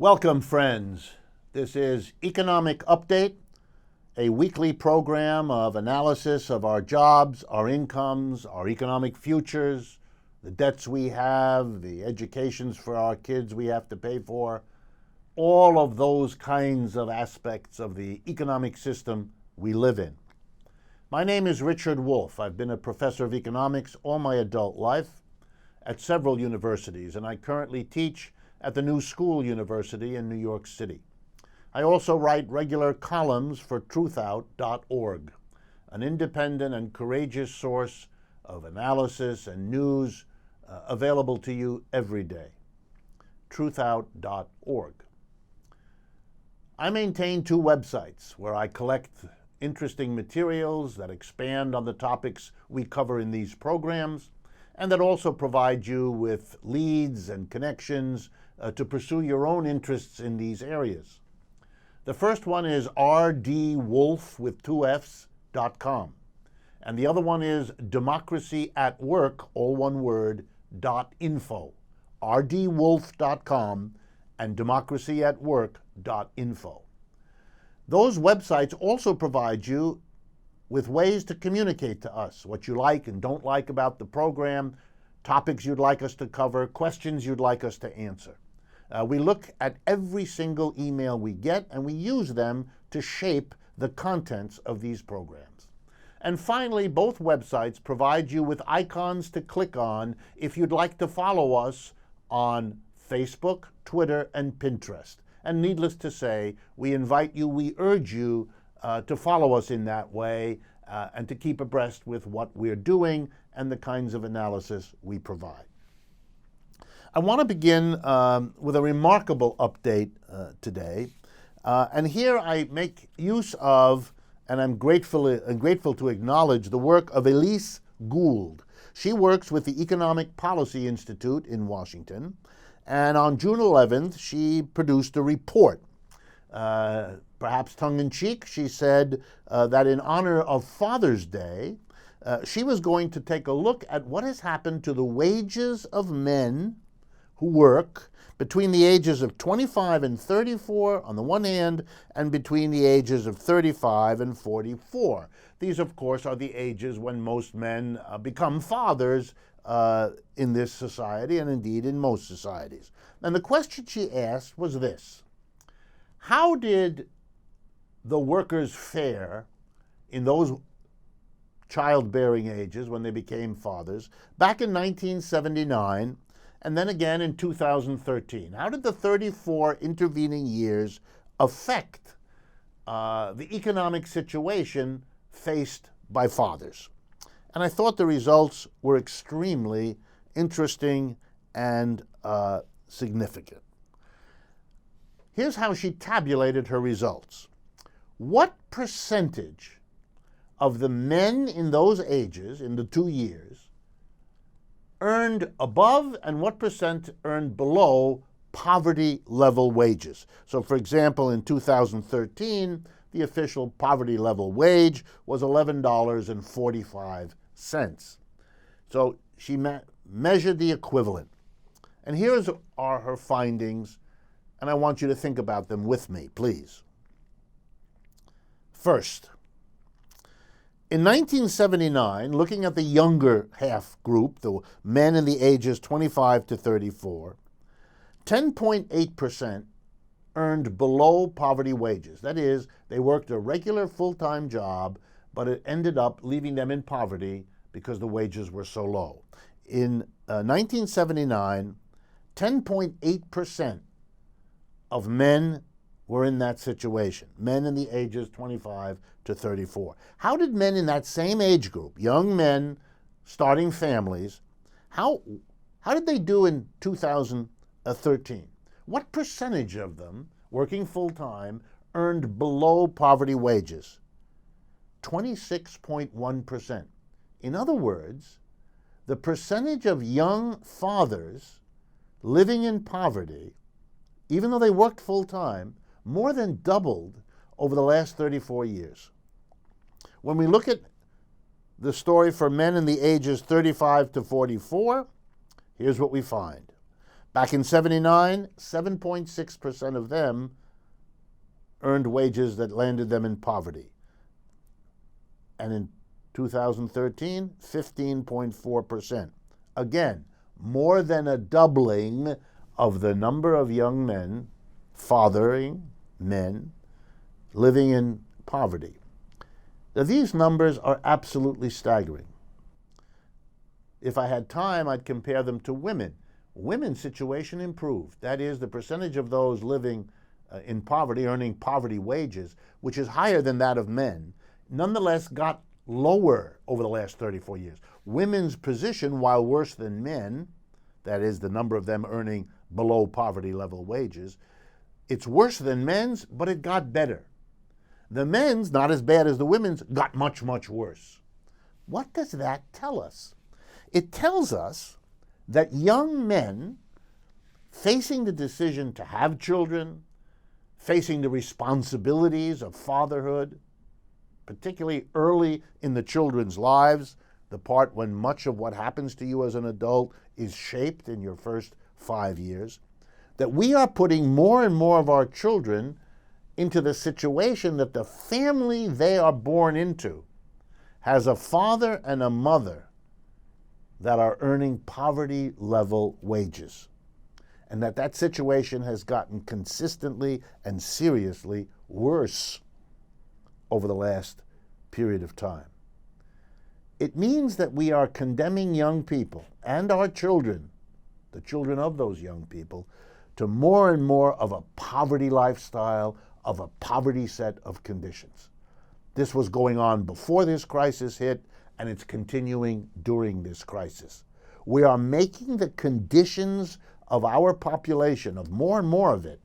Welcome, friends. This is Economic Update, a weekly program of analysis of our jobs, our incomes, our economic futures, the debts we have, the educations for our kids we have to pay for, all of those kinds of aspects of the economic system we live in. My name is Richard Wolff. I've been a professor of economics all my adult life at several universities, and I currently teach at the New School University in New York City. I also write regular columns for truthout.org, an independent and courageous source of analysis and news available to you every day. truthout.org. I maintain two websites where I collect interesting materials that expand on the topics we cover in these programs, and that also provide you with leads and connections to pursue your own interests in these areas. The first one is rdwolff with two Fs.com, and the other one is democracyatwork, all one word, .info, rdwolff.com and democracyatwork.info. Those websites also provide you with ways to communicate to us what you like and don't like about the program, topics you'd like us to cover, questions you'd like us to answer. We look at every single email we get, and we use them to shape the contents of these programs. And finally, both websites provide you with icons to click on if you'd like to follow us on Facebook, Twitter, and Pinterest. And needless to say, we urge you to follow us in that way and to keep abreast with what we're doing and the kinds of analysis we provide. I want to begin with a remarkable update today. And here I make use of, and I'm grateful to acknowledge, the work of Elise Gould. She works with the Economic Policy Institute in Washington. And on June 11th, she produced a report. Perhaps tongue-in-cheek, she said that in honor of Father's Day, she was going to take a look at what has happened to the wages of men who work between the ages of 25 and 34 on the one hand, and between the ages of 35 and 44. These, of course, are the ages when most men become fathers in this society, and indeed in most societies. And the question she asked was this: how did the workers fare in those childbearing ages when they became fathers back in 1979 and then again in 2013? How did the 34 intervening years affect the economic situation faced by fathers? And I thought the results were extremely interesting and significant. Here's how she tabulated her results. What percentage of the men in those ages, in the 2 years, earned above and what percent earned below poverty level wages? So, for example, in 2013, the official poverty level wage was $11.45. So she measured the equivalent. And here are her findings, and I want you to think about them with me, please. First, in 1979, looking at the younger half group, the men in the ages 25 to 34, 10.8% earned below poverty wages. That is, they worked a regular full-time job, but it ended up leaving them in poverty because the wages were so low. In 1979, 10.8% of men were in that situation, men in the ages 25 to 34. How did men in that same age group, young men starting families, how did they do in 2013? What percentage of them, working full-time, earned below poverty wages? 26.1%. In other words, the percentage of young fathers living in poverty, even though they worked full-time, more than doubled over the last 34 years. When we look at the story for men in the ages 35 to 44, here's what we find. Back in 79, 7.6% of them earned wages that landed them in poverty. And in 2013, 15.4%. Again, more than a doubling of the number of young men, fathering men, living in poverty. Now, these numbers are absolutely staggering. If I had time, I'd compare them to women. Women's situation improved. That is, the percentage of those living in poverty, earning poverty wages, which is higher than that of men, nonetheless got lower over the last 34 years. Women's position, while worse than men, that is, the number of them earning below poverty level wages, it's worse than men's, but it got better. The men's, not as bad as the women's, got much, much worse. What does that tell us? It tells us that young men facing the decision to have children, facing the responsibilities of fatherhood, particularly early in the children's lives, the part when much of what happens to you as an adult is shaped in your first 5 years, that we are putting more and more of our children into the situation that the family they are born into has a father and a mother that are earning poverty level wages, and that situation has gotten consistently and seriously worse over the last period of time. It means that we are condemning young people and our children, the children of those young people, to more and more of a poverty lifestyle, of a poverty set of conditions. This was going on before this crisis hit, and it's continuing during this crisis. We are making the conditions of our population, of more and more of it,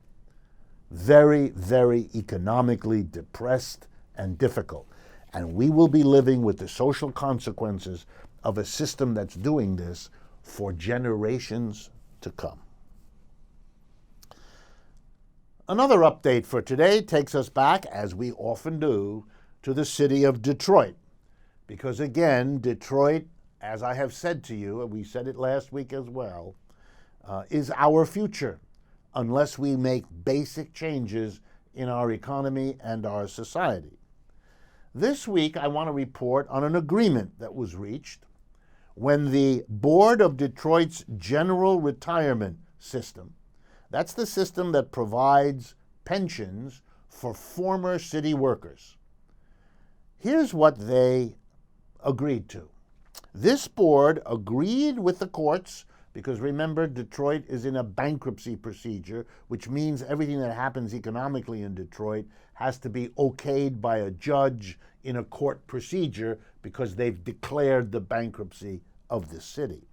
very, very economically depressed and difficult. And we will be living with the social consequences of a system that's doing this for generations to come. Another update for today takes us back, as we often do, to the city of Detroit. Because again, Detroit, as I have said to you, and we said it last week as well, is our future unless we make basic changes in our economy and our society. This week, I want to report on an agreement that was reached when the board of Detroit's General Retirement System, that's the system that provides pensions for former city workers. Here's what they agreed to. This board agreed with the courts, because remember, Detroit is in a bankruptcy procedure, which means everything that happens economically in Detroit has to be okayed by a judge in a court procedure because they've declared the bankruptcy of the city.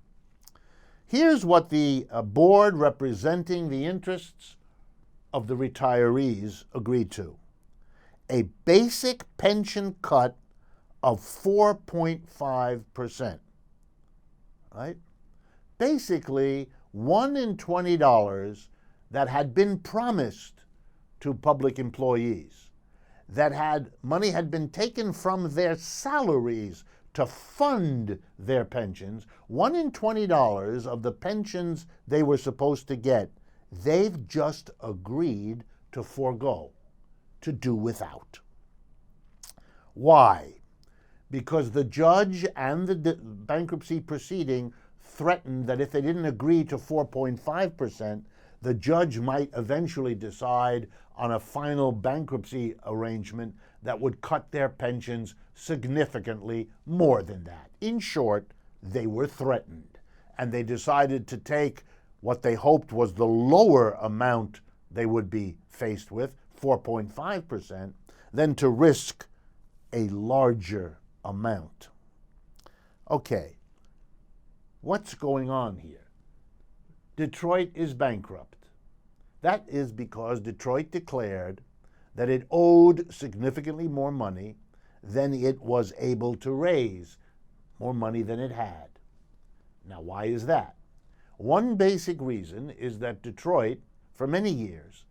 Here's what the board representing the interests of the retirees agreed to. A basic pension cut of 4.5%, right? Basically, $1 in $20 that had been promised to public employees, that money had been taken from their salaries to fund their pensions. $1 in $20 of the pensions they were supposed to get, they've just agreed to forego, to do without. Why? Because the judge and the bankruptcy proceeding threatened that if they didn't agree to 4.5%, the judge might eventually decide on a final bankruptcy arrangement that would cut their pensions significantly more than that. In short, they were threatened, and they decided to take what they hoped was the lower amount they would be faced with, 4.5%, than to risk a larger amount. Okay, what's going on here? Detroit is bankrupt. That is because Detroit declared that it owed significantly more money than it was able to raise, more money than it had. Now, why is that? One basic reason is that Detroit, for many years,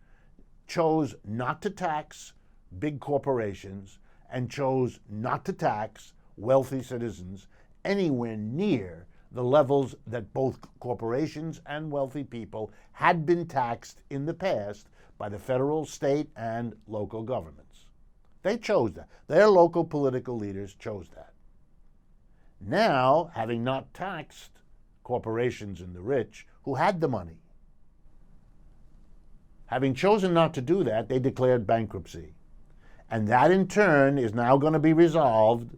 chose not to tax big corporations and chose not to tax wealthy citizens anywhere near the levels that both corporations and wealthy people had been taxed in the past by the federal, state, and local governments. They chose that. Their local political leaders chose that. Now, having not taxed corporations and the rich who had the money, having chosen not to do that, they declared bankruptcy. And that in turn is now going to be resolved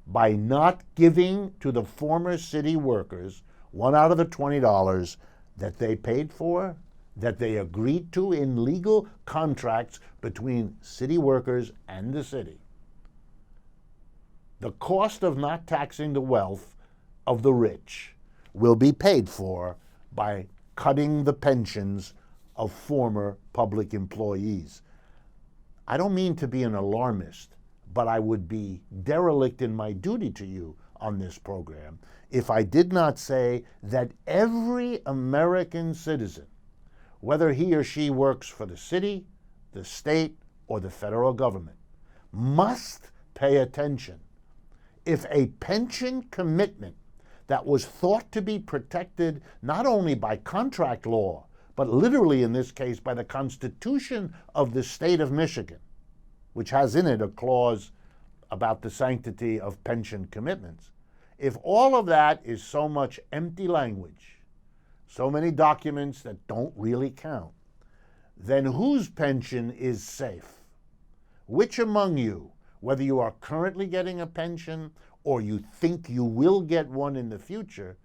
by not giving to the former city workers $1 out of the $20 that they paid for, that they agreed to in legal contracts between city workers and the city. The cost of not taxing the wealth of the rich will be paid for by cutting the pensions of former public employees. I don't mean to be an alarmist, but I would be derelict in my duty to you on this program if I did not say that every American citizen, whether he or she works for the city, the state, or the federal government, must pay attention if a pension commitment that was thought to be protected not only by contract law, but literally in this case by the Constitution of the state of Michigan, which has in it a clause about the sanctity of pension commitments. If all of that is so much empty language, so many documents that don't really count, then whose pension is safe? Which among you, whether you are currently getting a pension or you think you will get one in the future,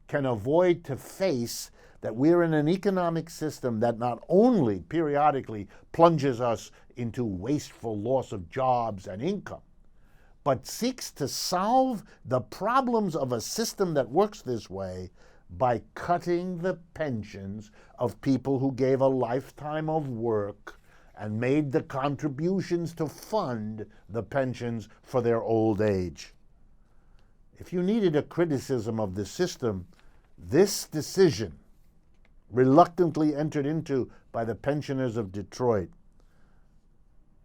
can avoid to face that we're in an economic system that not only periodically plunges us into wasteful loss of jobs and income, but seeks to solve the problems of a system that works this way by cutting the pensions of people who gave a lifetime of work and made the contributions to fund the pensions for their old age. If you needed a criticism of the system, this decision, reluctantly entered into by the pensioners of Detroit,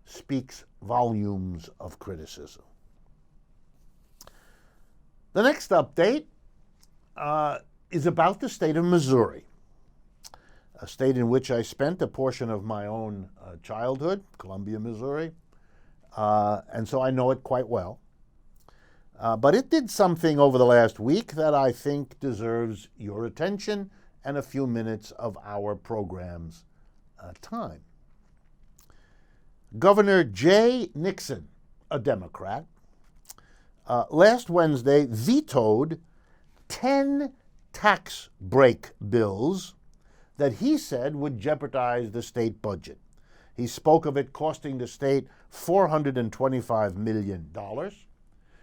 speaks volumes of criticism. The next update is about the state of Missouri, a state in which I spent a portion of my own childhood, Columbia, Missouri, and so I know it quite well. But it did something over the last week that I think deserves your attention and a few minutes of our program's time. Governor Jay Nixon, a Democrat, last Wednesday vetoed 10 tax break bills that he said would jeopardize the state budget. He spoke of it costing the state $425 million,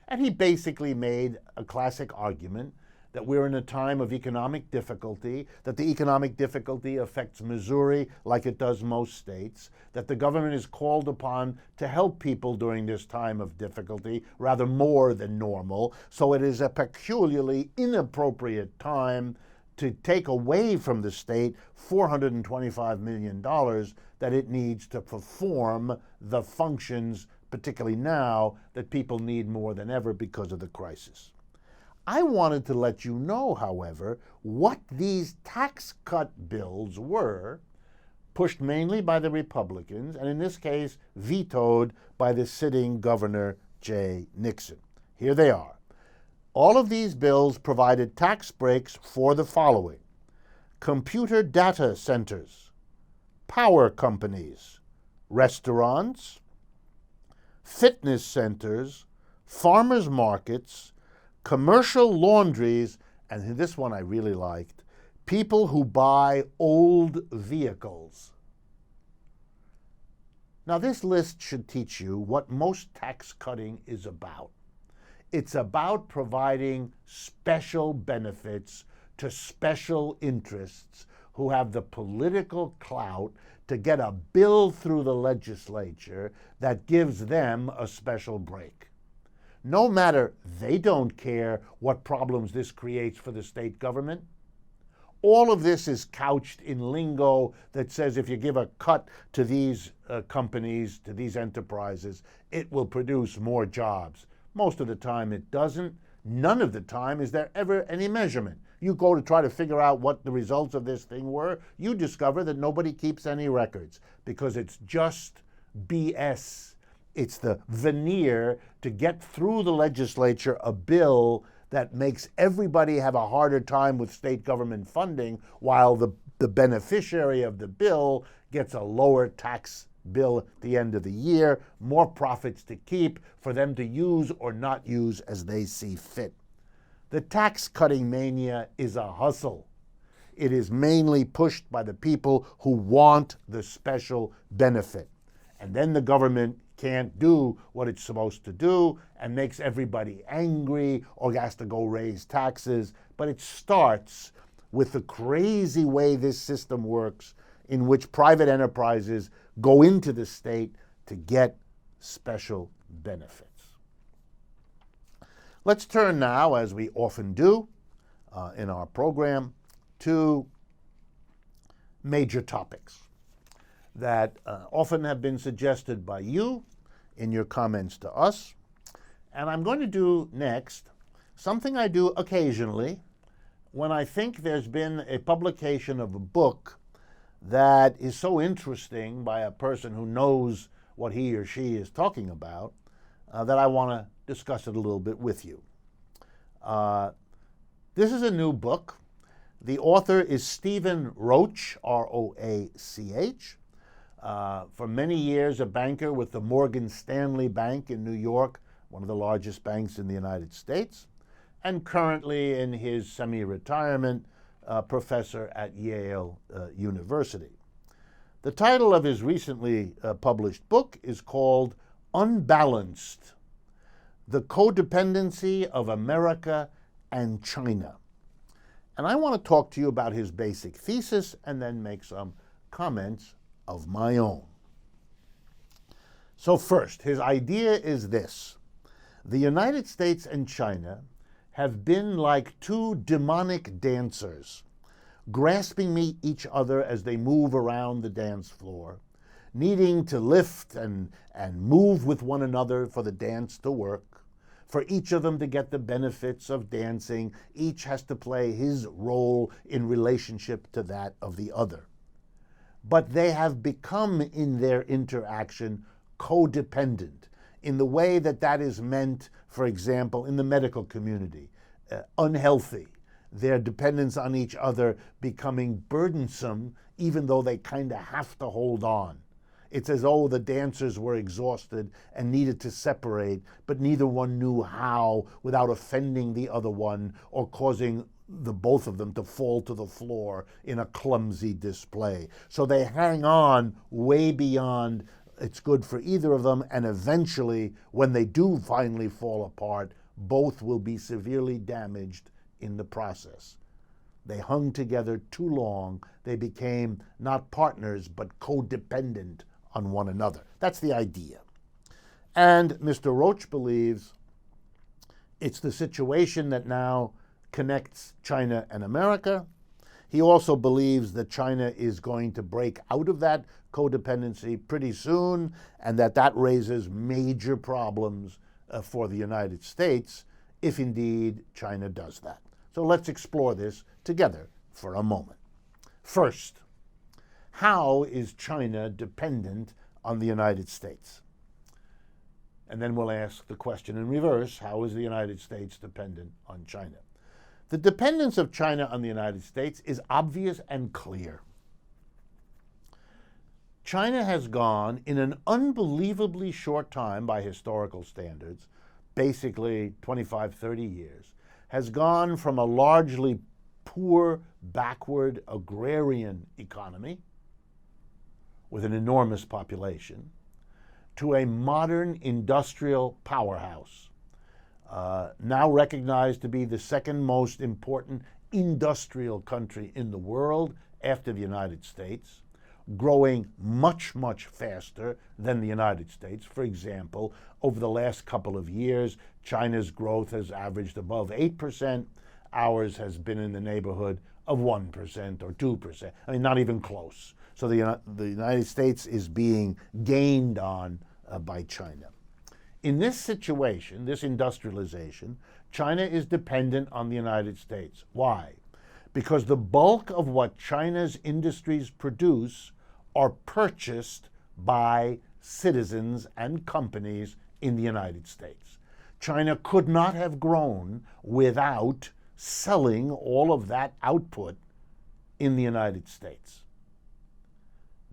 and he basically made a classic argument that we're in a time of economic difficulty, that the economic difficulty affects Missouri like it does most states, that the government is called upon to help people during this time of difficulty, rather more than normal, so it is a peculiarly inappropriate time to take away from the state $425 million that it needs to perform the functions, particularly now, that people need more than ever because of the crisis. I wanted to let you know, however, what these tax cut bills were, pushed mainly by the Republicans, and in this case, vetoed by the sitting Governor Jay Nixon. Here they are. All of these bills provided tax breaks for the following: computer data centers, power companies, restaurants, fitness centers, farmers markets, commercial laundries, and this one I really liked, people who buy old vehicles. Now, this list should teach you what most tax cutting is about. It's about providing special benefits to special interests who have the political clout to get a bill through the legislature that gives them a special break. No matter, they don't care what problems this creates for the state government. All of this is couched in lingo that says if you give a cut to these companies, to these enterprises, it will produce more jobs. Most of the time it doesn't. None of the time is there ever any measurement. You go to try to figure out what the results of this thing were, you discover that nobody keeps any records because it's just BS. It's the veneer to get through the legislature a bill that makes everybody have a harder time with state government funding, while the beneficiary of the bill gets a lower tax bill at the end of the year, more profits to keep for them to use or not use as they see fit. The tax-cutting mania is a hustle. It is mainly pushed by the people who want the special benefit. And then the government can't do what it's supposed to do and makes everybody angry or has to go raise taxes. But it starts with the crazy way this system works, in which private enterprises go into the state to get special benefits. Let's turn now, as we often do in our program, to major topics that often have been suggested by you in your comments to us. And I'm going to do next something I do occasionally when I think there's been a publication of a book that is so interesting by a person who knows what he or she is talking about that I want to discuss it a little bit with you. This is a new book. The author is Stephen Roach, R-O-A-C-H. For many years, a banker with the Morgan Stanley Bank in New York, one of the largest banks in the United States, and currently in his semi-retirement, professor at Yale University. The title of his recently published book is called Unbalanced: The Codependency of America and China. And I want to talk to you about his basic thesis and then make some comments of my own. So first, his idea is this: the United States and China have been like two demonic dancers, grasping each other as they move around the dance floor, needing to lift and move with one another for the dance to work. For each of them to get the benefits of dancing, each has to play his role in relationship to that of the other. But they have become, in their interaction, codependent, in the way that is meant, for example, in the medical community, unhealthy. Their dependence on each other becoming burdensome, even though they kind of have to hold on. It's as though the dancers were exhausted and needed to separate, but neither one knew how without offending the other one or causing the both of them to fall to the floor in a clumsy display. So they hang on way beyond it's good for either of them, and eventually, when they do finally fall apart, both will be severely damaged in the process. They hung together too long. They became not partners, but codependent on one another. That's the idea. And Mr. Roach believes it's the situation that now connects China and America. He also believes that China is going to break out of that codependency pretty soon, and that raises major problems for the United States if indeed China does that. So let's explore this together for a moment. First, how is China dependent on the United States? And then we'll ask the question in reverse: how is the United States dependent on China? The dependence of China on the United States is obvious and clear. China has gone, in an unbelievably short time by historical standards, basically 25, 30 years, has gone from a largely poor, backward, agrarian economy with an enormous population to a modern industrial powerhouse, now recognized to be the second most important industrial country in the world after the United States, growing much, much faster than the United States. For example, over the last couple of years, China's growth has averaged above 8%. Ours has been in the neighborhood of 1% or 2%. I mean, not even close. So the United States is being gained on by China. In this situation, this industrialization, China is dependent on the United States. Why? Because the bulk of what China's industries produce are purchased by citizens and companies in the United States. China could not have grown without selling all of that output in the United States.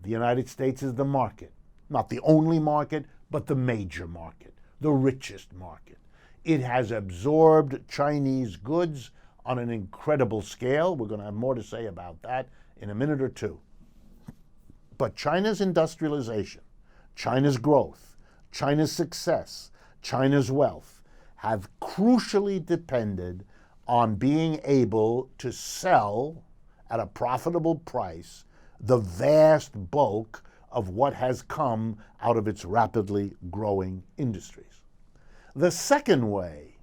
The United States is the market, not the only market, but the major market, the richest market. It has absorbed Chinese goods on an incredible scale. We're going to have more to say about that in a minute or two. But China's industrialization, China's growth, China's success, China's wealth have crucially depended on being able to sell at a profitable price the vast bulk of what has come out of its rapidly growing industries. The second way,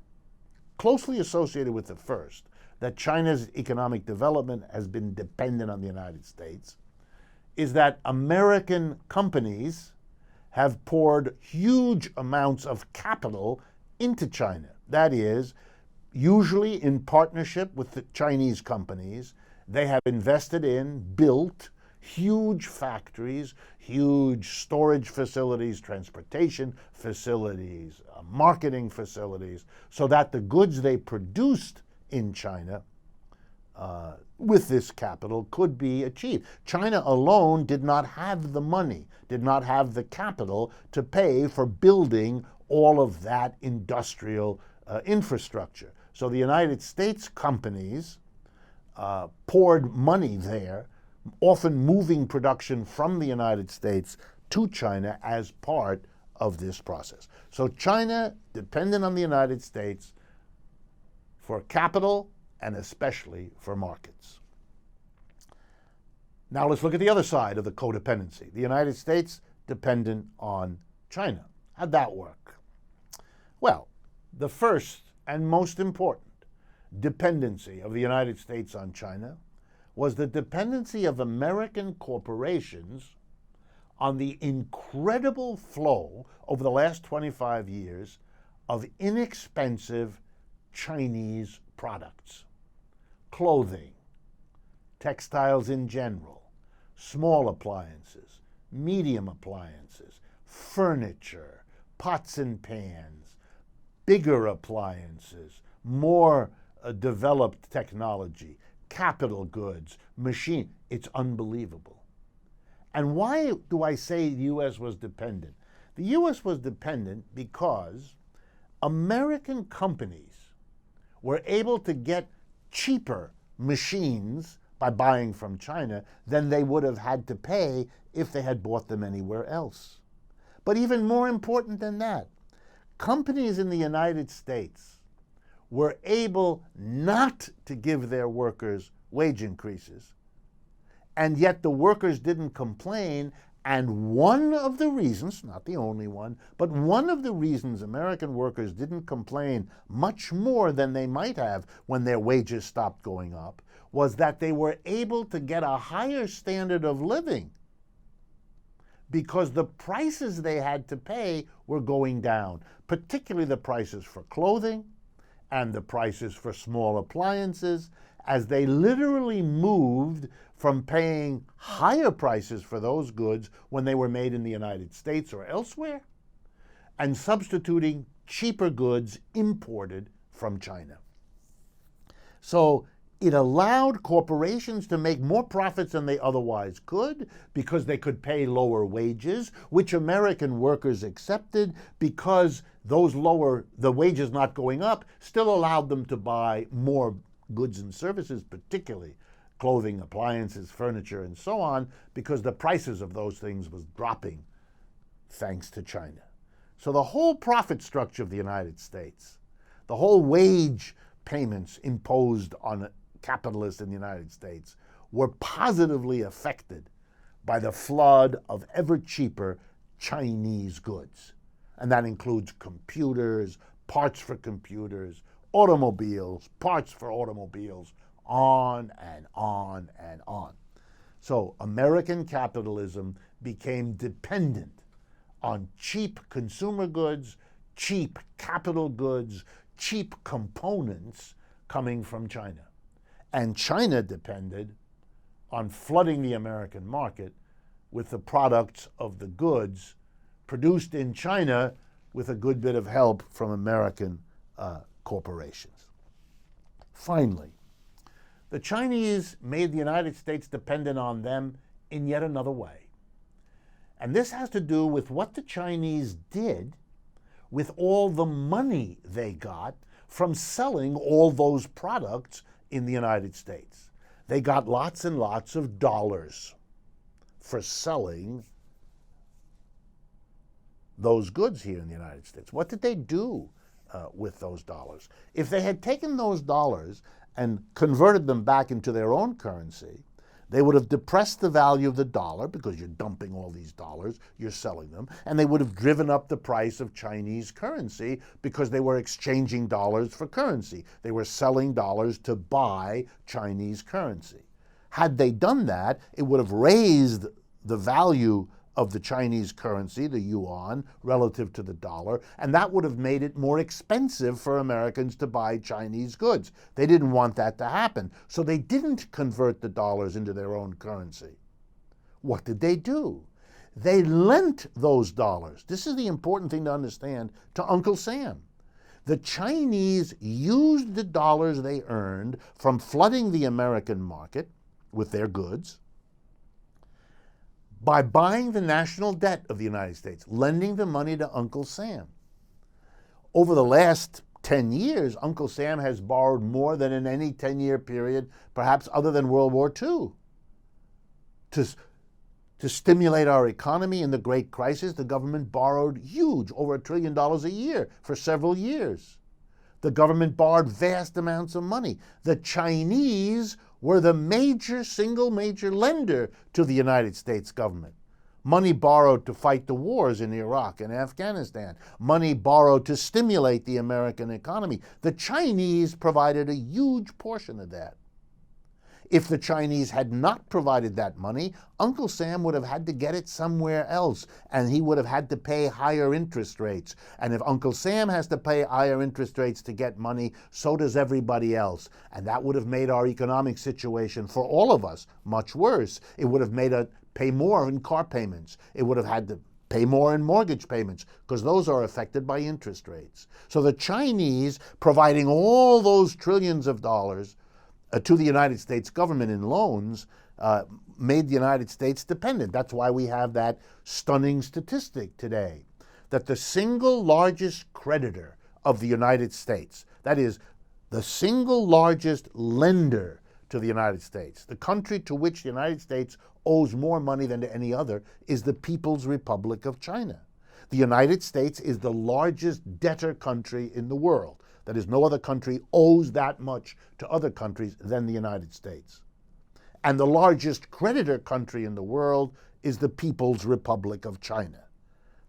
closely associated with the first, that China's economic development has been dependent on the United States, is that American companies have poured huge amounts of capital into China. That is, usually in partnership with the Chinese companies, they have invested in, built huge factories, huge storage facilities, transportation facilities, marketing facilities, so that the goods they produced in China with this capital could be achieved. China alone did not have the money, did not have the capital to pay for building all of that industrial infrastructure. So the United States companies poured money there, often moving production from the United States to China as part of this process. So China dependent on the United States for capital and especially for markets. Now let's look at the other side of the codependency. The United States dependent on China. How'd that work? Well, the first and most important dependency of the United States on China was the dependency of American corporations on the incredible flow over the last 25 years of inexpensive Chinese products, clothing, textiles in general, small appliances, medium appliances, furniture, pots and pans, bigger appliances, more developed technology, capital goods, machine. It's unbelievable. And why do I say the U.S. was dependent? The U.S. was dependent because American companies were able to get cheaper machines by buying from China than they would have had to pay if they had bought them anywhere else. But even more important than that, companies in the United States were able not to give their workers wage increases, and yet the workers didn't complain. And one of the reasons, not the only one, but one of the reasons American workers didn't complain much more than they might have when their wages stopped going up was that they were able to get a higher standard of living because the prices they had to pay were going down, particularly the prices for clothing and the prices for small appliances, as they literally moved from paying higher prices for those goods when they were made in the United States or elsewhere, and substituting cheaper goods imported from China. So it allowed corporations to make more profits than they otherwise could because they could pay lower wages, which American workers accepted because the wages not going up still allowed them to buy more goods and services, particularly clothing, appliances, furniture, and so on, because the prices of those things was dropping thanks to China. So the whole profit structure of the United States, the whole wage payments imposed on capitalists in the United States were positively affected by the flood of ever cheaper Chinese goods. And that includes computers, parts for computers, automobiles, parts for automobiles, on and on and on. So American capitalism became dependent on cheap consumer goods, cheap capital goods, cheap components coming from China. And China depended on flooding the American market with the products of the goods produced in China with a good bit of help from American corporations. Finally, the Chinese made the United States dependent on them in yet another way. And this has to do with what the Chinese did with all the money they got from selling all those products in the United States. They got lots and lots of dollars for selling those goods here in the United States. What did they do with those dollars? If they had taken those dollars and converted them back into their own currency, they would have depressed the value of the dollar because you're dumping all these dollars, you're selling them, and they would have driven up the price of Chinese currency because they were exchanging dollars for currency. They were selling dollars to buy Chinese currency. Had they done that, it would have raised the value of the Chinese currency, the yuan, relative to the dollar, and that would have made it more expensive for Americans to buy Chinese goods. They didn't want that to happen, so they didn't convert the dollars into their own currency. What did they do? They lent those dollars. This is the important thing to understand to Uncle Sam. The Chinese used the dollars they earned from flooding the American market with their goods by buying the national debt of the United States, lending the money to Uncle Sam. Over the last 10 years, Uncle Sam has borrowed more than in any 10-year period, perhaps other than World War II. To stimulate our economy in the Great Crisis, the government borrowed huge, over $1 trillion a year for several years. The government borrowed vast amounts of money. The Chinese were the single major lender to the United States government. Money borrowed to fight the wars in Iraq and Afghanistan. Money borrowed to stimulate the American economy. The Chinese provided a huge portion of that. If the Chinese had not provided that money, Uncle Sam would have had to get it somewhere else, and he would have had to pay higher interest rates. And if Uncle Sam has to pay higher interest rates to get money, so does everybody else. And that would have made our economic situation for all of us much worse. It would have made us pay more in car payments. It would have had to pay more in mortgage payments because those are affected by interest rates. So the Chinese, providing all those trillions of dollars to the United States government in loans, made the United States dependent. That's why we have that stunning statistic today, that the single largest creditor of the United States, that is, the single largest lender to the United States, the country to which the United States owes more money than to any other, is the People's Republic of China. The United States is the largest debtor country in the world. That is, no other country owes that much to other countries than the United States. And the largest creditor country in the world is the People's Republic of China.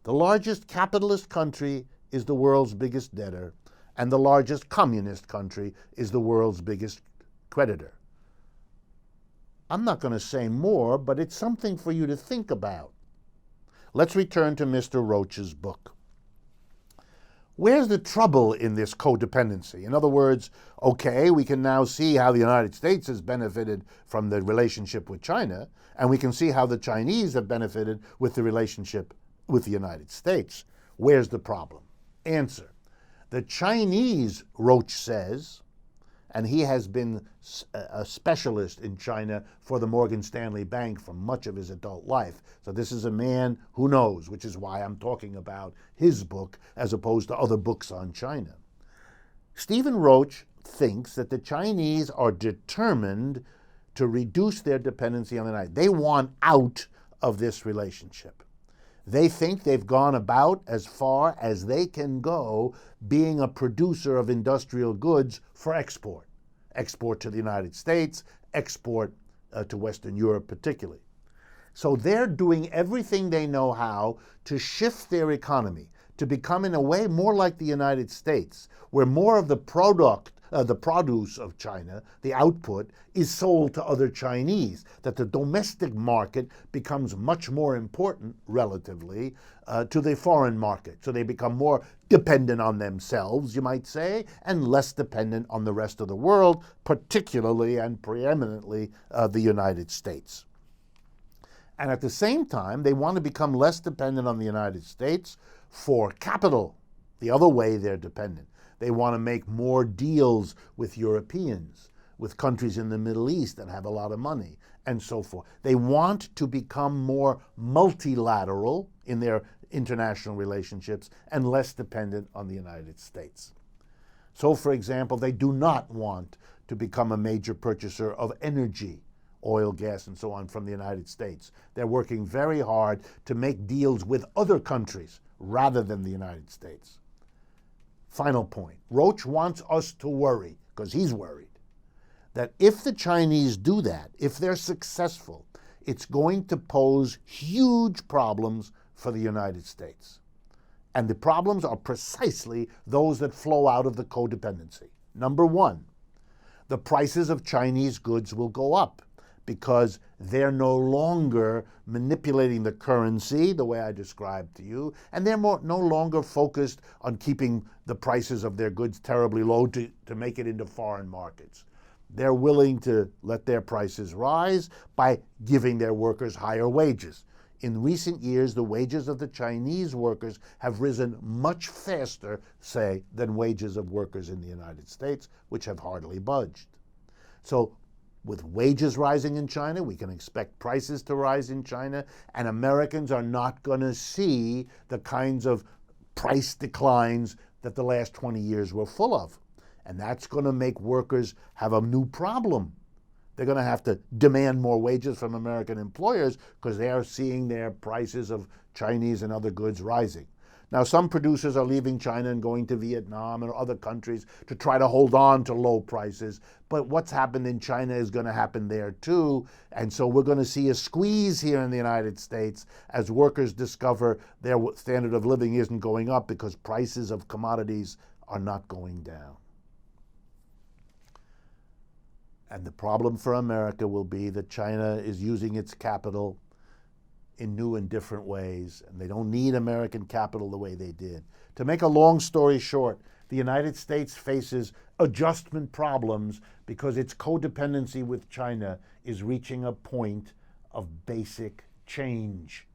The largest capitalist country is the world's biggest debtor, and the largest communist country is the world's biggest creditor. I'm not going to say more, but it's something for you to think about. Let's return to Mr. Roach's book. Where's the trouble in this codependency? In other words, okay, we can now see how the United States has benefited from the relationship with China, and we can see how the Chinese have benefited with the relationship with the United States. Where's the problem? Answer. The Chinese, Roach says, and he has been a specialist in China for the Morgan Stanley Bank for much of his adult life. So this is a man who knows, which is why I'm talking about his book as opposed to other books on China. Stephen Roach thinks that the Chinese are determined to reduce their dependency on the United States. They want out of this relationship. They think they've gone about as far as they can go being a producer of industrial goods for export. Export to the United States, export to Western Europe particularly. So they're doing everything they know how to shift their economy to become in a way more like the United States, where more of the produce of China, the output, is sold to other Chinese, that the domestic market becomes much more important, relatively, to the foreign market. So they become more dependent on themselves, you might say, and less dependent on the rest of the world, particularly and preeminently the United States. And at the same time, they want to become less dependent on the United States for capital, the other way they're dependent. They want to make more deals with Europeans, with countries in the Middle East that have a lot of money, and so forth. They want to become more multilateral in their international relationships and less dependent on the United States. So, for example, they do not want to become a major purchaser of energy, oil, gas, and so on from the United States. They're working very hard to make deals with other countries rather than the United States. Final point. Roach wants us to worry, because he's worried, that if the Chinese do that, if they're successful, it's going to pose huge problems for the United States. And the problems are precisely those that flow out of the codependency. Number one, the prices of Chinese goods will go up because they're no longer manipulating the currency the way I described to you, and they're no longer focused on keeping the prices of their goods terribly low to make it into foreign markets. They're willing to let their prices rise by giving their workers higher wages. In recent years, the wages of the Chinese workers have risen much faster, say, than wages of workers in the United States, which have hardly budged. So with wages rising in China, we can expect prices to rise in China, and Americans are not going to see the kinds of price declines that the last 20 years were full of. And that's going to make workers have a new problem. They're going to have to demand more wages from American employers because they are seeing their prices of Chinese and other goods rising. Now, some producers are leaving China and going to Vietnam and other countries to try to hold on to low prices. But what's happened in China is going to happen there too. And so we're going to see a squeeze here in the United States as workers discover their standard of living isn't going up because prices of commodities are not going down. And the problem for America will be that China is using its capital in new and different ways, and they don't need American capital the way they did. To make a long story short, the United States faces adjustment problems because its codependency with China is reaching a point of basic change,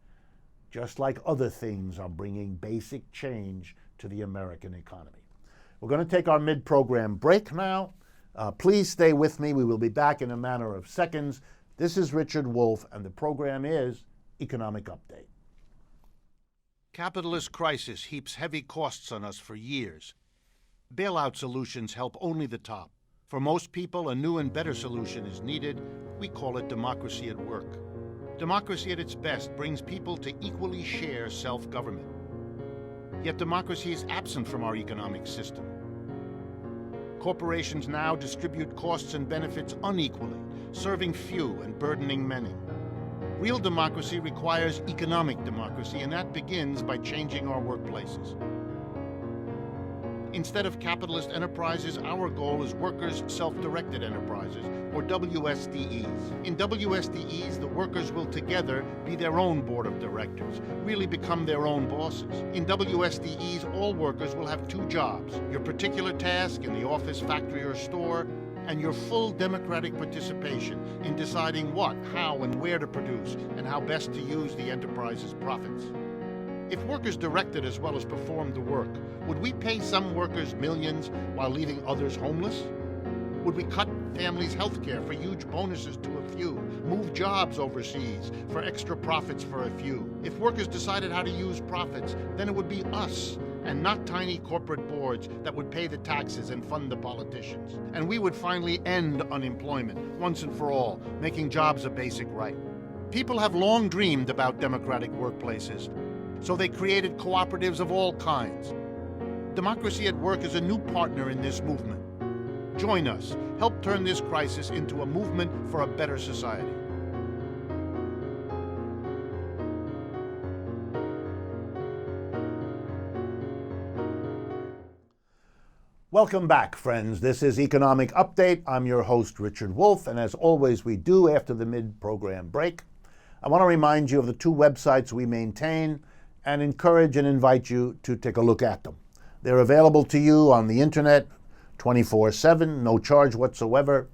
just like other things are bringing basic change to the American economy. We're going to take our mid-program break now. Please stay with me. We will be back in a matter of seconds. This is Richard Wolff, and the program is Economic Update. Capitalist crisis heaps heavy costs on us for years. Bailout solutions help only the top. For most people, a new and better solution is needed. We call it democracy at work. Democracy at its best brings people to equally share self-government. Yet democracy is absent from our economic system. Corporations now distribute costs and benefits unequally, serving few and burdening many. Real democracy requires economic democracy, and that begins by changing our workplaces. Instead of capitalist enterprises, our goal is workers' self-directed enterprises, or WSDEs. In WSDEs, the workers will together be their own board of directors, really become their own bosses. In WSDEs, all workers will have two jobs: your particular task in the office, factory, or store, and your full democratic participation in deciding what, how, and where to produce, and how best to use the enterprise's profits. If workers directed as well as performed the work, would we pay some workers millions while leaving others homeless? Would we cut families' health care for huge bonuses to a few, move jobs overseas for extra profits for a few? If workers decided how to use profits, then it would be us, and not tiny corporate boards that would pay the taxes and fund the politicians. And we would finally end unemployment once and for all, making jobs a basic right. People have long dreamed about democratic workplaces, so they created cooperatives of all kinds. Democracy at Work is a new partner in this movement. Join us. Help turn this crisis into a movement for a better society. Welcome back, friends. This is Economic Update. I'm your host, Richard Wolff, and as always we do after the mid-program break, I want to remind you of the two websites we maintain and encourage and invite you to take a look at them. They're available to you on the internet 24/7, no charge whatsoever.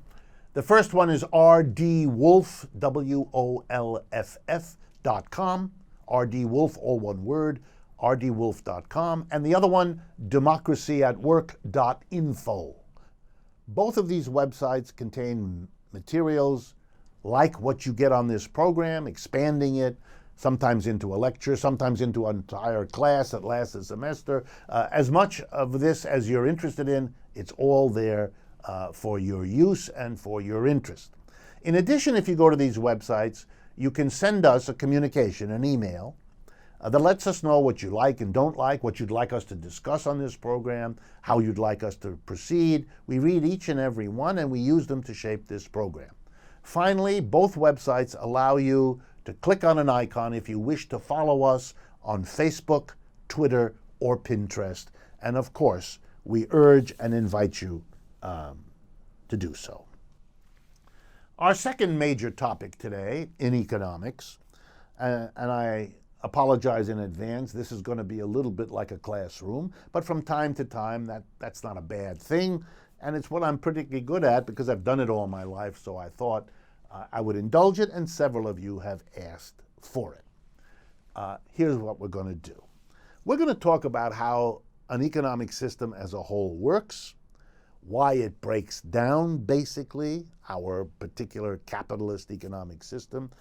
The first one is rdwolff, WOLFF.com, rdwolff, all one word, rdwolff.com, and the other one, democracyatwork.info. Both of these websites contain materials like what you get on this program, expanding it, sometimes into a lecture, sometimes into an entire class that lasts a semester. As much of this as you're interested in, it's all there for your use and for your interest. In addition, if you go to these websites, you can send us a communication, an email, that lets us know what you like and don't like, what you'd like us to discuss on this program, how you'd like us to proceed. We read each and every one, and we use them to shape this program. Finally, both websites allow you to click on an icon if you wish to follow us on Facebook, Twitter, or Pinterest. And of course, we urge and invite you to do so. Our second major topic today in economics, and I apologize in advance, this is going to be a little bit like a classroom, but from time to time that's not a bad thing, and it's what I'm particularly good at because I've done it all my life, so I thought I would indulge it, and several of you have asked for it. Here's what we're going to do. We're going to talk about how an economic system as a whole works, why it breaks down, basically, our particular capitalist economic system,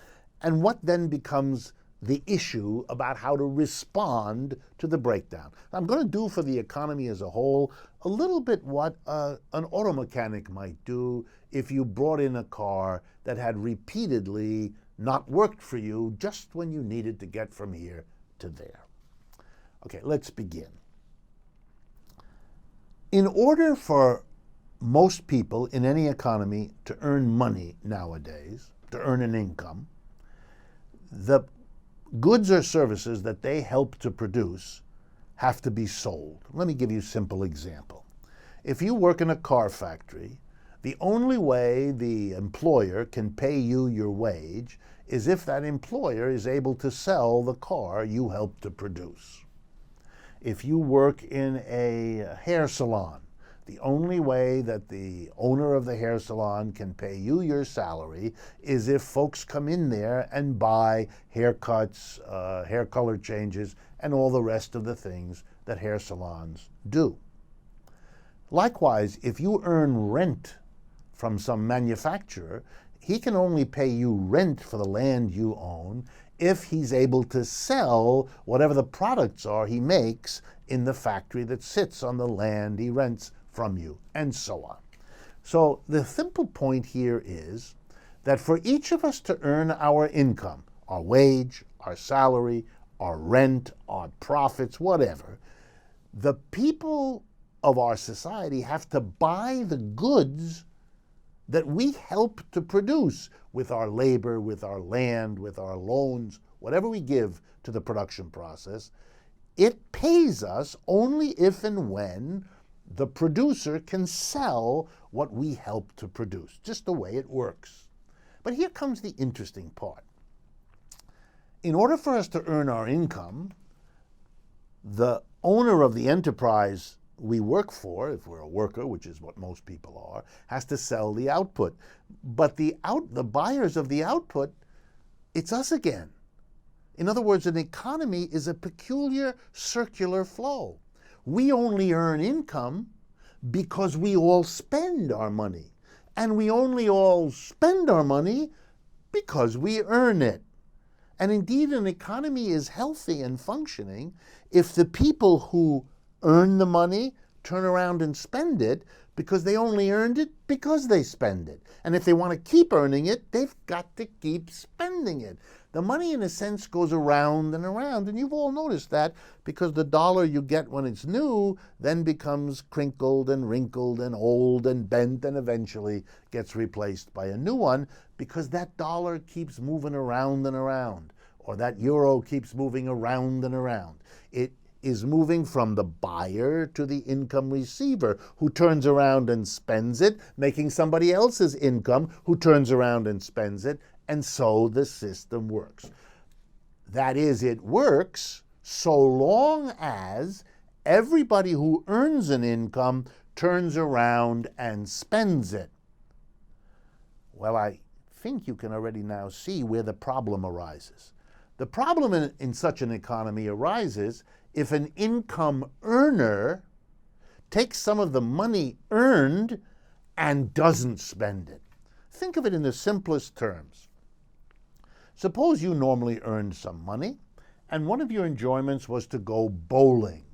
and what then becomes the issue about how to respond to the breakdown. I'm going to do for the economy as a whole a little bit what an auto mechanic might do if you brought in a car that had repeatedly not worked for you just when you needed to get from here to there. Okay, let's begin. In order for most people in any economy to earn money nowadays, to earn an income, the goods or services that they help to produce have to be sold. Let me give you a simple example. If you work in a car factory, the only way the employer can pay you your wage is if that employer is able to sell the car you help to produce. If you work in a hair salon, the only way that the owner of the hair salon can pay you your salary is if folks come in there and buy haircuts, hair color changes, and all the rest of the things that hair salons do. Likewise, if you earn rent from some manufacturer, he can only pay you rent for the land you own if he's able to sell whatever the products are he makes in the factory that sits on the land he rents from you, and so on. So the simple point here is that for each of us to earn our income, our wage, our salary, our rent, our profits, whatever, the people of our society have to buy the goods that we help to produce with our labor, with our land, with our loans, whatever we give to the production process. It pays us only if and when the producer can sell what we help to produce, just the way it works. But here comes the interesting part. In order for us to earn our income, the owner of the enterprise we work for, if we're a worker, which is what most people are, has to sell the output. But the buyers of the output, it's us again. In other words, an economy is a peculiar circular flow. We only earn income because we all spend our money. And we only all spend our money because we earn it. And indeed, an economy is healthy and functioning if the people who earn the money turn around and spend it because they only earned it because they spend it. And if they want to keep earning it, they've got to keep spending it. The money, in a sense, goes around and around, and you've all noticed that because the dollar you get when it's new then becomes crinkled and wrinkled and old and bent and eventually gets replaced by a new one because that dollar keeps moving around and around, or that euro keeps moving around and around. It is moving from the buyer to the income receiver, who turns around and spends it, making somebody else's income, who turns around and spends it, and so the system works. That is, it works so long as Everybody who earns an income turns around and spends it. Well, I think you can already now see where the problem arises. The problem in such an economy arises if an income earner takes some of the money earned and doesn't spend it. Think of it in the simplest terms. Suppose you normally earned some money, and one of your enjoyments was to go bowling.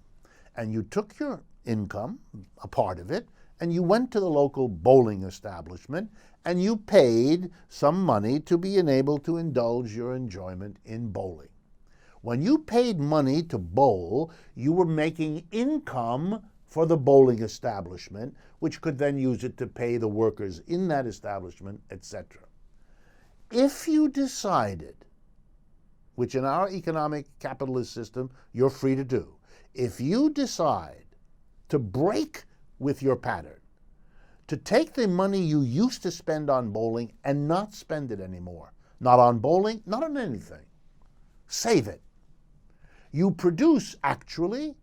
And you took your income, a part of it, and you went to the local bowling establishment, and you paid some money to be enabled to indulge your enjoyment in bowling. When you paid money to bowl, you were making income for the bowling establishment, which could then use it to pay the workers in that establishment, etc. If you decided, which in our economic capitalist system you're free to do, if you decide to break with your pattern, to take the money you used to spend on bowling and not spend it anymore, not on bowling, not on anything, save it, you produce actually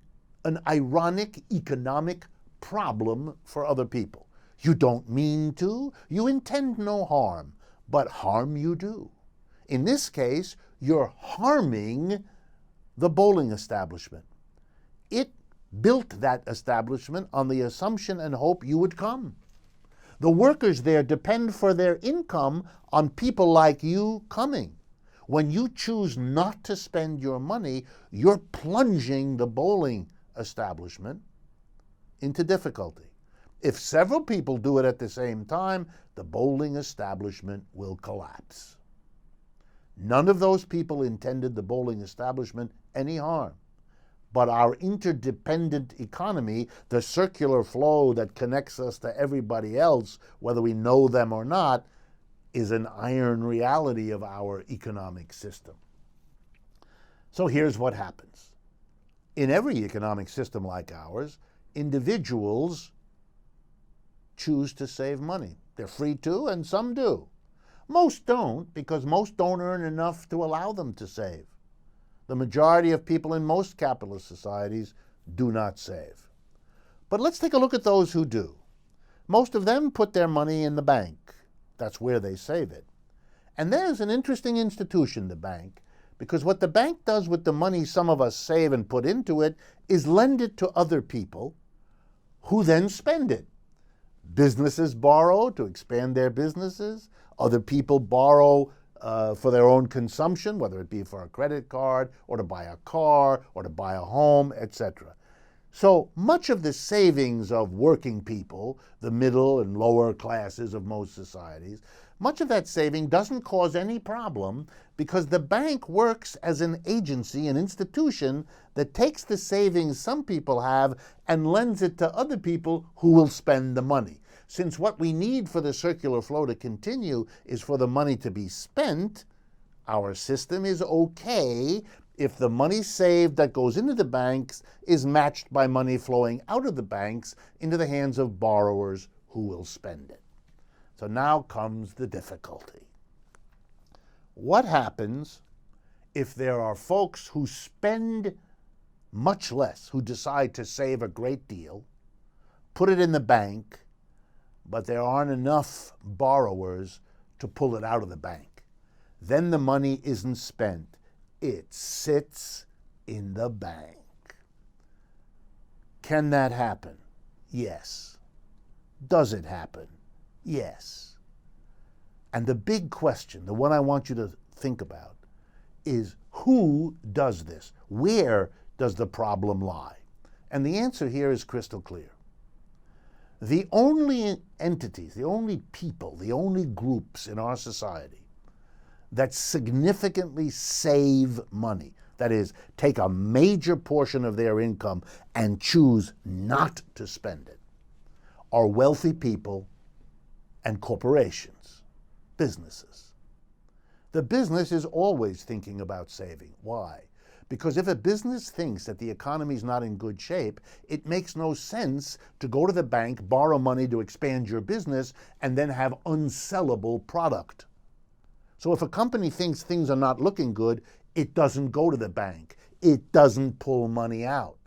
an ironic economic problem for other people. You don't mean to, you intend no harm, but harm you do. In this case, you're harming the bowling establishment. It built that establishment on the assumption and hope you would come. The workers there depend for their income on people like you coming. When you choose not to spend your money, you're plunging the bowling establishment into difficulty. If several people do it at the same time, the bowling establishment will collapse. None of those people intended the bowling establishment any harm. But our interdependent economy, the circular flow that connects us to everybody else, whether we know them or not, is an iron reality of our economic system. So here's what happens. In every economic system like ours, individuals choose to save money. They're free to, and some do. Most don't, because most don't earn enough to allow them to save. The majority of people in most capitalist societies do not save. But let's take a look at those who do. Most of them put their money in the bank. That's where they save it. And there's an interesting institution, the bank, because what the bank does with the money some of us save and put into it is lend it to other people who then spend it. Businesses borrow to expand their businesses. Other people borrow for their own consumption, whether it be for a credit card or to buy a car or to buy a home, etc. So much of the savings of working people, the middle and lower classes of most societies, much of that saving doesn't cause any problem because the bank works as an agency, an institution that takes the savings some people have and lends it to other people who will spend the money. Since what we need for the circular flow to continue is for the money to be spent, our system is okay if the money saved that goes into the banks is matched by money flowing out of the banks into the hands of borrowers who will spend it. So now comes the difficulty. What happens if there are folks who spend much less, who decide to save a great deal, put it in the bank, but there aren't enough borrowers to pull it out of the bank? Then the money isn't spent. It sits in the bank. Can that happen? Yes. Does it happen? Yes. And the big question, the one I want you to think about, is who does this? Where does the problem lie? And the answer here is crystal clear. The only entities, the only people, the only groups in our society that significantly save money, that is, take a major portion of their income and choose not to spend it, are wealthy people and corporations, businesses. The business is always thinking about saving. Why? Because if a business thinks that the economy is not in good shape, it makes no sense to go to the bank, borrow money to expand your business, and then have unsellable product. So if a company thinks things are not looking good, it doesn't go to the bank. It doesn't pull money out.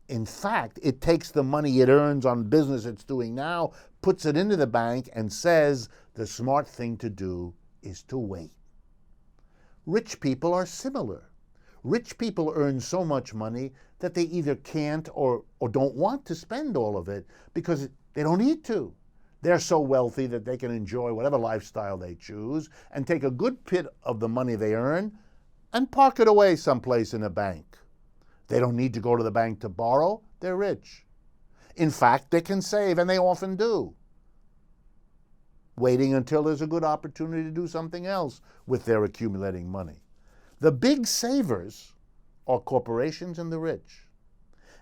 In fact, it takes the money it earns on business it's doing now, puts it into the bank, and says the smart thing to do is to wait. Rich people are similar. Rich people earn so much money that they either can't or don't want to spend all of it because they don't need to. They're so wealthy that they can enjoy whatever lifestyle they choose and take a good bit of the money they earn and park it away someplace in a bank. They don't need to go to the bank to borrow. They're rich. In fact, they can save, and they often do, waiting until there's a good opportunity to do something else with their accumulating money. The big savers are corporations and the rich.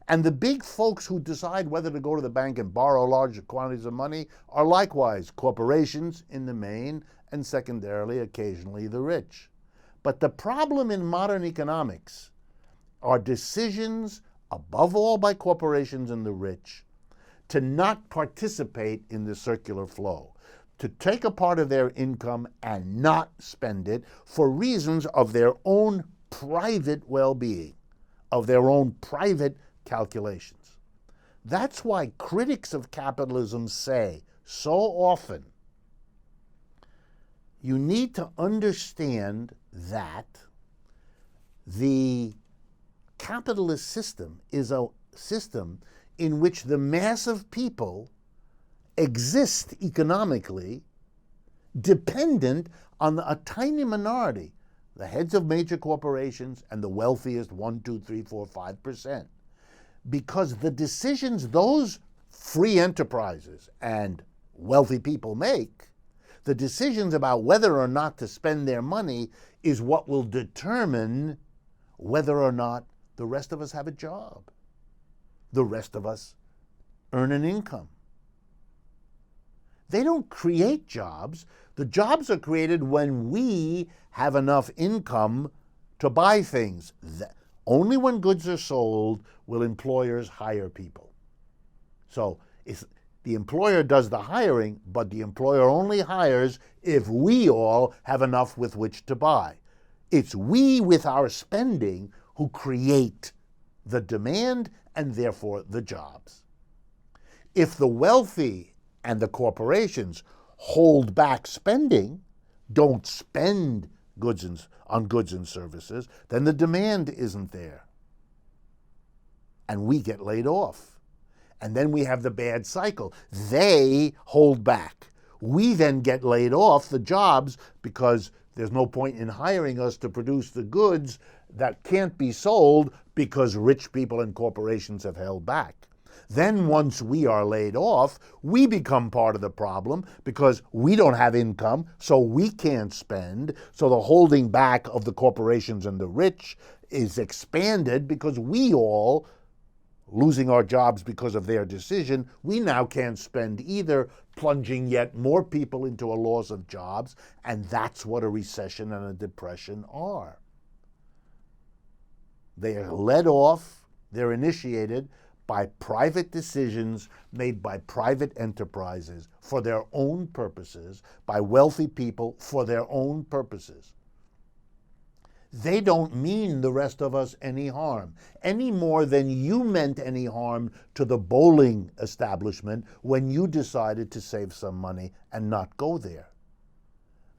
And the big folks who decide whether to go to the bank and borrow large quantities of money are likewise corporations in the main, and secondarily, occasionally, the rich. But the problem in modern economics are decisions, above all by corporations and the rich, to not participate in the circular flow, to take a part of their income and not spend it for reasons of their own private well-being, of their own private calculations. That's why critics of capitalism say so often, you need to understand that the capitalist system is a system in which the mass of people exist economically dependent on a tiny minority, the heads of major corporations and the wealthiest 1, 2, 3, 4, 5%. Because the decisions those free enterprises and wealthy people make, the decisions about whether or not to spend their money, is what will determine whether or not the rest of us have a job, the rest of us earn an income. They don't create jobs. The jobs are created when we have enough income to buy things. Only when goods are sold will employers hire people. So the employer does the hiring, but the employer only hires if we all have enough with which to buy. It's we with our spending who create the demand and therefore the jobs. If the wealthy and the corporations hold back spending, don't spend on goods and services, then the demand isn't there. And we get laid off. And then we have the bad cycle. They hold back. We then get laid off the jobs because there's no point in hiring us to produce the goods that can't be sold because rich people and corporations have held back. Then once we are laid off, we become part of the problem because we don't have income, so we can't spend. So the holding back of the corporations and the rich is expanded because we all, losing our jobs because of their decision, we now can't spend either, plunging yet more people into a loss of jobs, and that's what a recession and a depression are. They are led off, they're initiated by private decisions made by private enterprises for their own purposes, by wealthy people for their own purposes. They don't mean the rest of us any harm, any more than you meant any harm to the bowling establishment when you decided to save some money and not go there.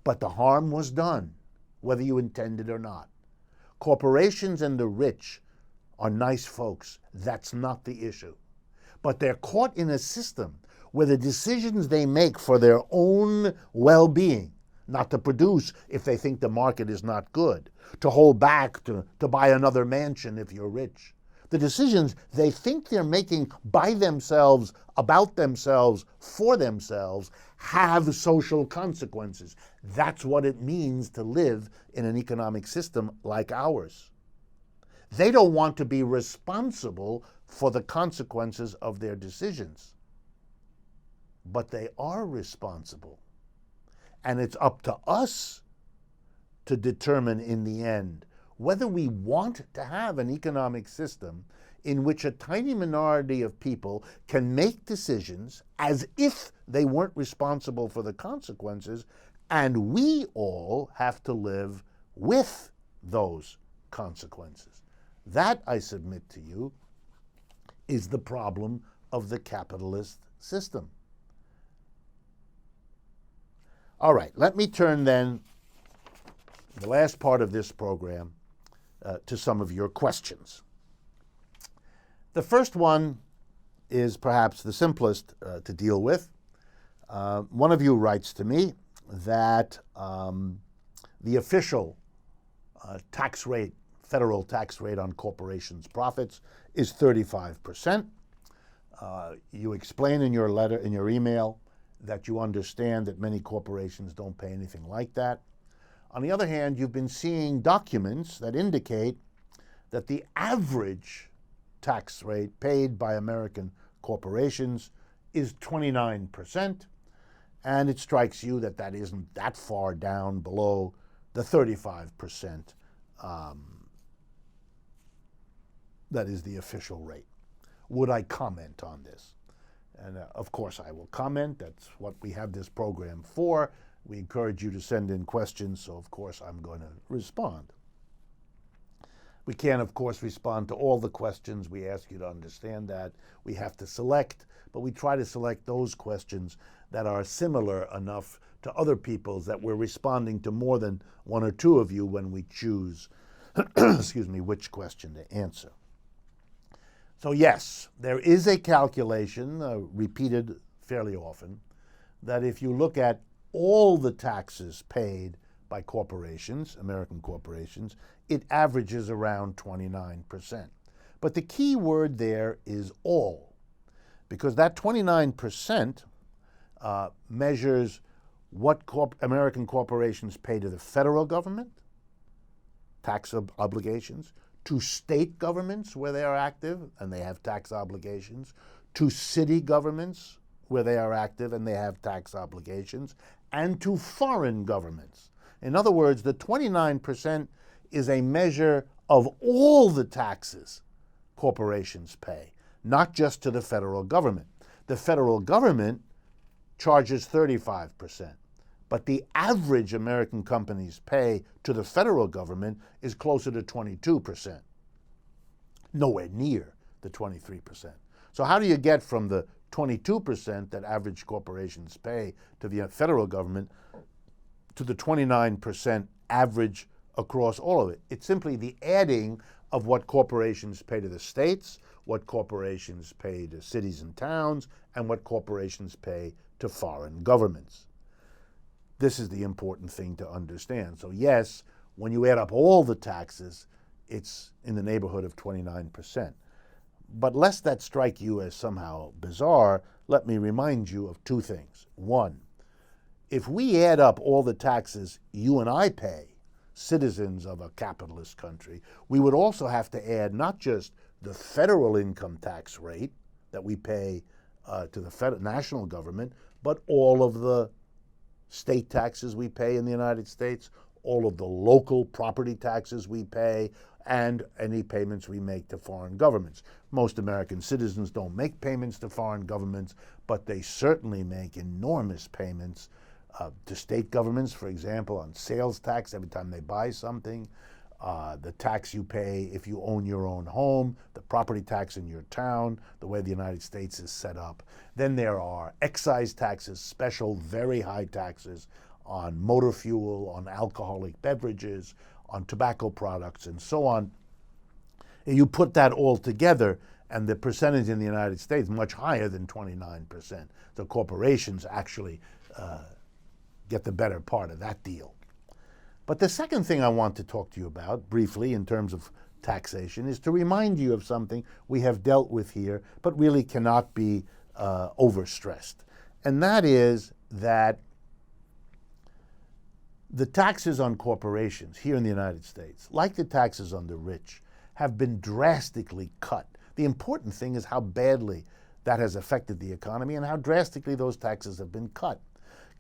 But the harm was done, whether you intended or not. Corporations and the rich are nice folks. That's not the issue. But they're caught in a system where the decisions they make for their own well-being, not to produce if they think the market is not good, to hold back, to buy another mansion if you're rich. The decisions they think they're making by themselves, about themselves, for themselves, have social consequences. That's what it means to live in an economic system like ours. They don't want to be responsible for the consequences of their decisions. But they are responsible. And it's up to us to determine in the end whether we want to have an economic system in which a tiny minority of people can make decisions as if they weren't responsible for the consequences, and we all have to live with those consequences. That, I submit to you, is the problem of the capitalist system. All right, let me turn then, the last part of this program, to some of your questions. The first one is perhaps the simplest to deal with. One of you writes to me that the official tax rate, federal tax rate on corporations' profits is 35%. You explain in your letter, in your email, that you understand that many corporations don't pay anything like that. On the other hand, you've been seeing documents that indicate that the average tax rate paid by American corporations is 29%, and it strikes you that that isn't that far down below the 35% that is the official rate. Would I comment on this? And of course I will comment. That's what we have this program for. We encourage you to send in questions, so of course I'm going to respond. We can't, of course, respond to all the questions. We ask you to understand that. We have to select, but we try to select those questions that are similar enough to other people's that we're responding to more than one or two of you when we choose, excuse me, which question to answer. So yes, there is a calculation, repeated fairly often, that if you look at all the taxes paid by corporations, American corporations, it averages around 29%. But the key word there is all, because that 29% measures what American corporations pay to the federal government, tax obligations, to state governments where they are active and they have tax obligations, to city governments where they are active and they have tax obligations, and to foreign governments. In other words, the 29% is a measure of all the taxes corporations pay, not just to the federal government. The federal government charges 35%, but the average American companies pay to the federal government is closer to 22%, nowhere near the 23%. So how do you get from the 22% that average corporations pay to the federal government to the 29% average across all of it? It's simply the adding of what corporations pay to the states, what corporations pay to cities and towns, and what corporations pay to foreign governments. This is the important thing to understand. So yes, when you add up all the taxes, it's in the neighborhood of 29%. But lest that strike you as somehow bizarre, let me remind you of two things. One, if we add up all the taxes you and I pay, citizens of a capitalist country, we would also have to add not just the federal income tax rate that we pay to the national government, but all of the state taxes we pay in the United States, all of the local property taxes we pay, and any payments we make to foreign governments. Most American citizens don't make payments to foreign governments, but they certainly make enormous payments to state governments, for example, on sales tax every time they buy something, the tax you pay if you own your own home, the property tax in your town, the way the United States is set up. Then there are excise taxes, special, very high taxes on motor fuel, on alcoholic beverages, on tobacco products, and so on. And you put that all together, and the percentage in the United States much higher than 29%. The corporations actually get the better part of that deal. But the second thing I want to talk to you about briefly in terms of taxation is to remind you of something we have dealt with here, but really cannot be overstressed. And that is that the taxes on corporations here in the United States, like the taxes on the rich, have been drastically cut. The important thing is how badly that has affected the economy and how drastically those taxes have been cut.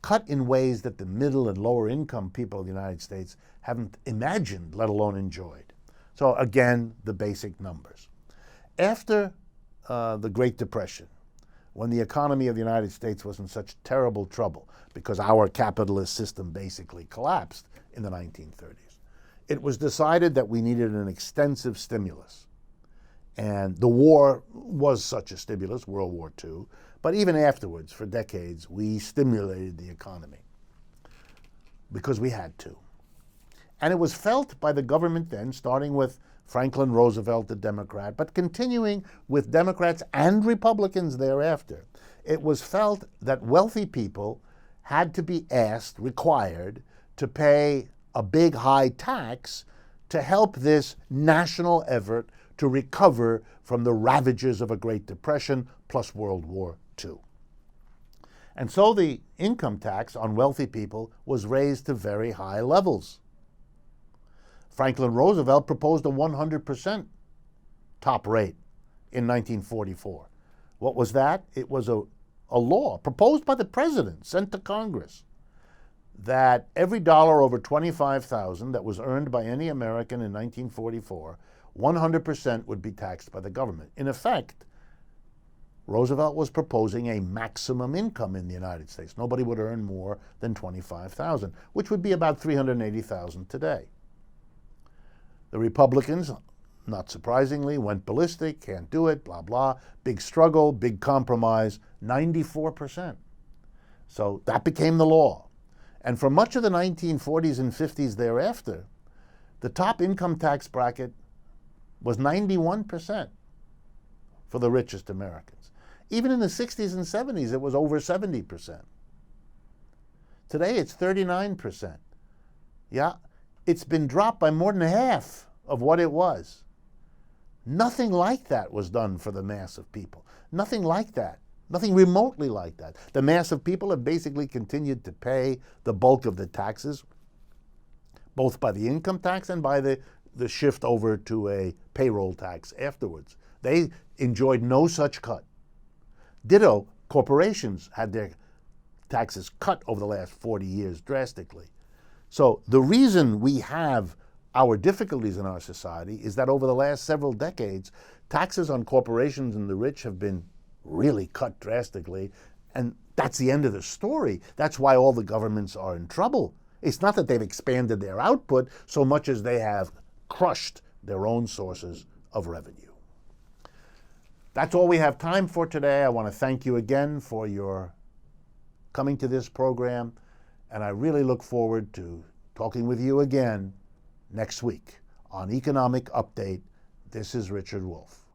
Cut in ways that the middle and lower income people of the United States haven't imagined, let alone enjoyed. So again, the basic numbers. After the Great Depression, when the economy of the United States was in such terrible trouble because our capitalist system basically collapsed in the 1930s, it was decided that we needed an extensive stimulus. And the war was such a stimulus, World War II. But even afterwards, for decades, we stimulated the economy because we had to. And it was felt by the government then, starting with Franklin Roosevelt, the Democrat, but continuing with Democrats and Republicans thereafter. It was felt that wealthy people had to be asked, required, to pay a big high tax to help this national effort to recover from the ravages of a Great Depression plus World War II. And so the income tax on wealthy people was raised to very high levels. Franklin Roosevelt proposed a 100% top rate in 1944. What was that? It was a law proposed by the president, sent to Congress, that every dollar over $25,000 that was earned by any American in 1944, 100% would be taxed by the government. In effect, Roosevelt was proposing a maximum income in the United States. Nobody would earn more than $25,000, which would be about $380,000 today. The Republicans, not surprisingly, went ballistic, can't do it, blah, blah. Big struggle, big compromise, 94%. So that became the law. And for much of the 1940s and 50s thereafter, the top income tax bracket was 91% for the richest Americans. Even in the 60s and 70s, it was over 70%. Today, it's 39%. Yeah, it's been dropped by more than half of what it was. Nothing like that was done for the mass of people. Nothing like that. Nothing remotely like that. The mass of people have basically continued to pay the bulk of the taxes, both by the income tax and by the shift over to a payroll tax afterwards. They enjoyed no such cut. Ditto, corporations had their taxes cut over the last 40 years drastically. So the reason we have our difficulties in our society is that over the last several decades, taxes on corporations and the rich have been really cut drastically, and that's the end of the story. That's why all the governments are in trouble. It's not that they've expanded their output so much as they have crushed their own sources of revenue. That's all we have time for today. I want to thank you again for your coming to this program, and I really look forward to talking with you again next week on Economic Update. This is Richard Wolff.